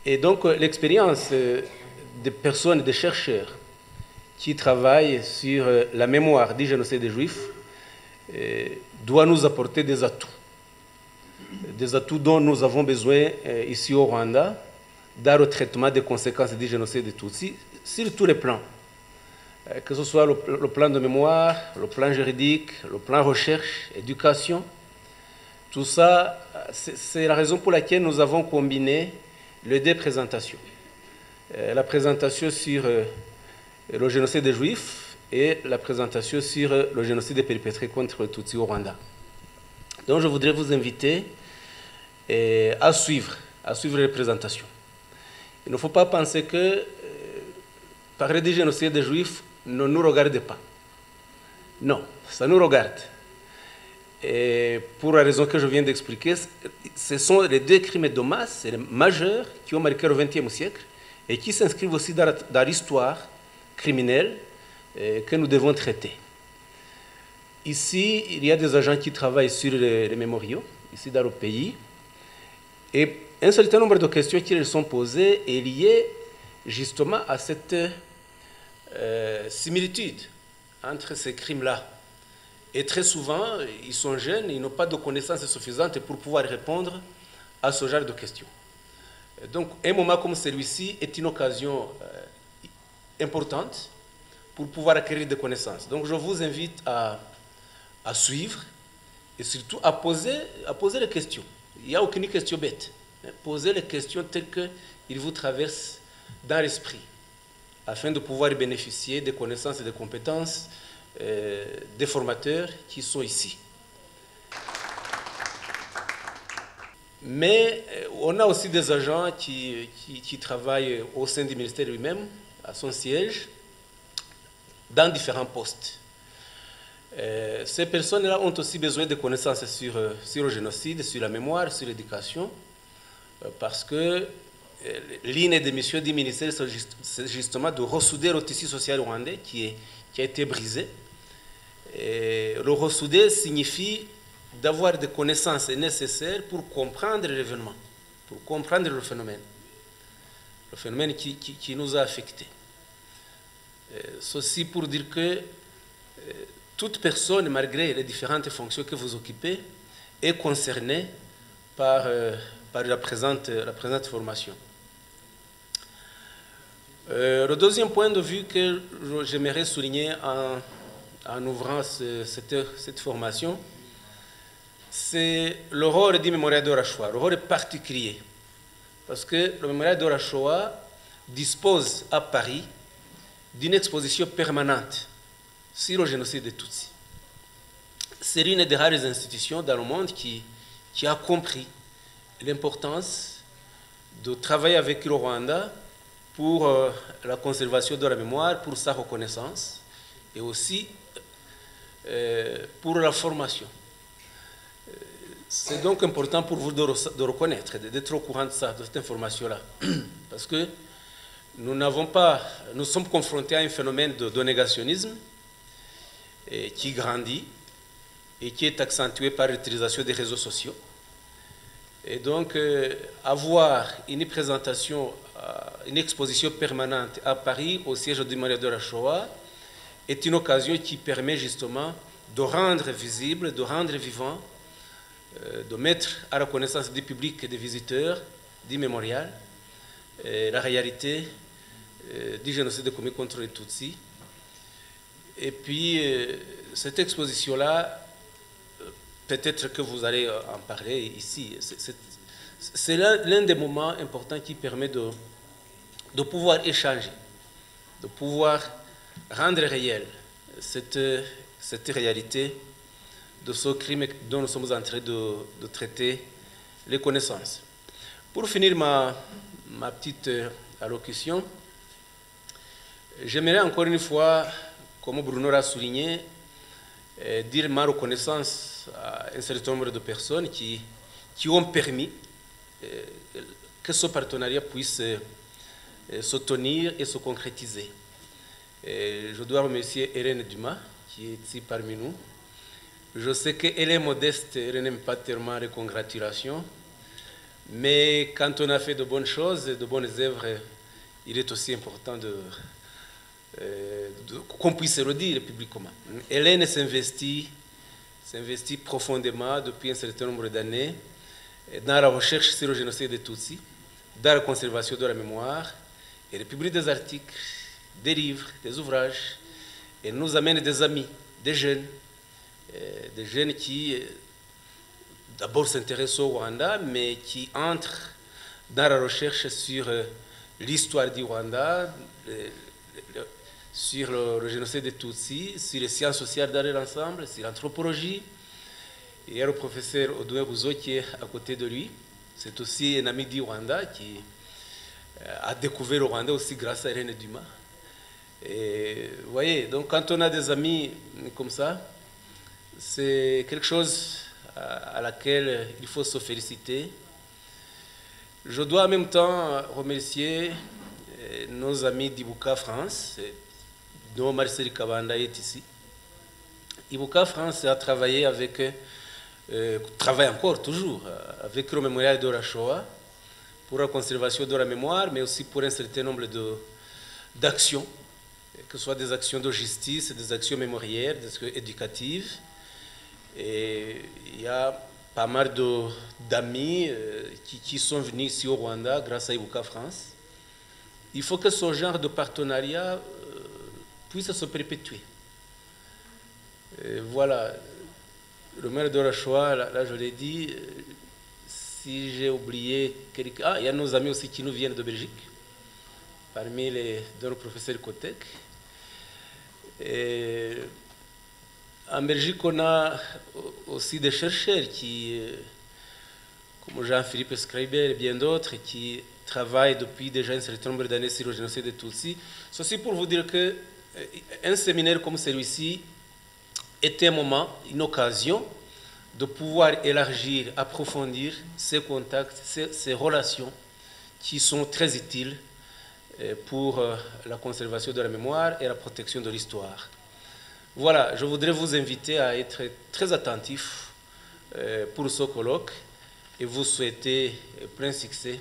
Et donc l'expérience des personnes, des chercheurs qui travaillent sur la mémoire du génocide des Juifs doit nous apporter des atouts dont nous avons besoin ici au Rwanda dans le traitement des conséquences du génocide des Tutsis sur tous les plans, que ce soit le plan de mémoire, le plan juridique, le plan recherche, éducation. Tout ça, c'est la raison pour laquelle nous avons combiné les deux présentations. La présentation sur le génocide des Juifs et la présentation sur le génocide perpétré contre les Tutsis au Rwanda. Donc je voudrais vous inviter à suivre les présentations. Il ne faut pas penser que parler du génocide des Juifs ne nous regarde pas. Non, ça nous regarde. Et pour la raison que je viens d'expliquer, ce sont les deux crimes de masse majeurs qui ont marqué le XXe siècle et qui s'inscrivent aussi dans l'histoire criminelle que nous devons traiter. Ici, il y a des agents qui travaillent sur les mémoriaux, ici dans le pays, et un certain nombre de questions qui leur sont posées est liées justement à cette similitude entre ces crimes-là. Et très souvent, ils sont jeunes, ils n'ont pas de connaissances suffisantes pour pouvoir répondre à ce genre de questions. Donc, un moment comme celui-ci est une occasion importante pour pouvoir acquérir des connaissances. Donc, je vous invite à suivre et surtout à poser les questions. Il n'y a aucune question bête. Posez les questions telles qu'elles vous traversent dans l'esprit, afin de pouvoir bénéficier des connaissances et des compétences des formateurs qui sont ici. Mais on a aussi des agents qui travaillent au sein du ministère lui-même, à son siège, dans différents postes. Ces personnes-là ont aussi besoin de connaissances sur le génocide, sur la mémoire, sur l'éducation, parce que l'une des missions du ministère, c'est justement de ressouder le tissu social rwandais qui a été brisé. Et le ressouder signifie d'avoir des connaissances nécessaires pour comprendre l'événement, pour comprendre le phénomène qui nous a affectés. Ceci pour dire que toute personne, malgré les différentes fonctions que vous occupez, est concernée par la présente formation. Le deuxième point de vue que j'aimerais souligner en ouvrant cette formation, c'est le rôle du mémorial de la Shoah, le rôle particulier. Parce que le mémorial de la Shoah dispose à Paris d'une exposition permanente sur le génocide des Tutsis. C'est l'une des rares institutions dans le monde qui a compris l'importance de travailler avec le Rwanda pour la conservation de la mémoire, pour sa reconnaissance et aussi pour la formation. C'est donc important pour vous de reconnaître, d'être au courant de ça, de cette information-là. Parce que nous sommes confrontés à un phénomène de négationnisme qui grandit et qui est accentué par l'utilisation des réseaux sociaux. Et donc, avoir une présentation, une exposition permanente à Paris, au siège du mémorial de la Shoah, est une occasion qui permet justement de rendre visible, de rendre vivant, de mettre à la connaissance du public et des visiteurs du mémorial la réalité du génocide commis contre les Tutsis. Et puis, cette exposition-là, peut-être que vous allez en parler ici, c'est l'un des moments importants qui permet de pouvoir échanger, de pouvoir rendre réel cette réalité de ce crime dont nous sommes en train de traiter les connaissances. Pour finir ma petite allocution, j'aimerais encore une fois, comme Bruno l'a souligné, dire ma reconnaissance à un certain nombre de personnes qui ont permis que ce partenariat puisse se tenir et se concrétiser. Je dois remercier Hélène Dumas, qui est ici parmi nous. Je sais qu'elle est modeste, elle n'aime pas tellement les congratulations, Mais quand on a fait de bonnes choses, de bonnes œuvres, il est aussi important qu'on puisse le dire publiquement. Hélène s'investit profondément depuis un certain nombre d'années dans la recherche sur le génocide des Tutsis, dans la conservation de la mémoire. Elle publie des articles, des livres, des ouvrages. Elle nous amène des amis, des jeunes qui d'abord s'intéressent au Rwanda, mais qui entrent dans la recherche sur l'histoire du Rwanda, sur le génocide des Tutsis, sur les sciences sociales dans l'ensemble, sur l'anthropologie. Il y a le professeur Audouin Rousseau qui est à côté de lui. C'est aussi un ami du Rwanda qui a découvert le Rwanda aussi grâce à Irène Dumas. Et vous voyez, donc quand on a des amis comme ça, c'est quelque chose à laquelle il faut se féliciter. Je dois en même temps remercier nos amis d'Ibuka France, dont Marcel Kabanda est ici. Ibuka France a travaillé travaille encore toujours avec le mémorial de la Shoah pour la conservation de la mémoire, mais aussi pour un certain nombre d'actions, que ce soit des actions de justice, des actions mémorielles, des actions éducatives. Et il y a pas mal d'amis qui sont venus ici au Rwanda grâce à Ibuka France. Il faut que ce genre de partenariat puisse se perpétuer. Et voilà, le maire de la Shoah, là je l'ai dit, si j'ai oublié quelqu'un... Ah, il y a nos amis aussi qui nous viennent de Belgique, parmi le professeur Kotek. Et en Belgique, on a aussi des chercheurs qui, comme Jean-Philippe Schreiber et bien d'autres, qui travaillent depuis déjà un certain nombre d'années sur le génocide des Tutsis. Ceci pour vous dire qu'un séminaire comme celui-ci est un moment, une occasion de pouvoir élargir, approfondir ces contacts, ces relations qui sont très utiles pour la conservation de la mémoire et la protection de l'histoire. Voilà, je voudrais vous inviter à être très attentifs pour ce colloque et vous souhaiter plein succès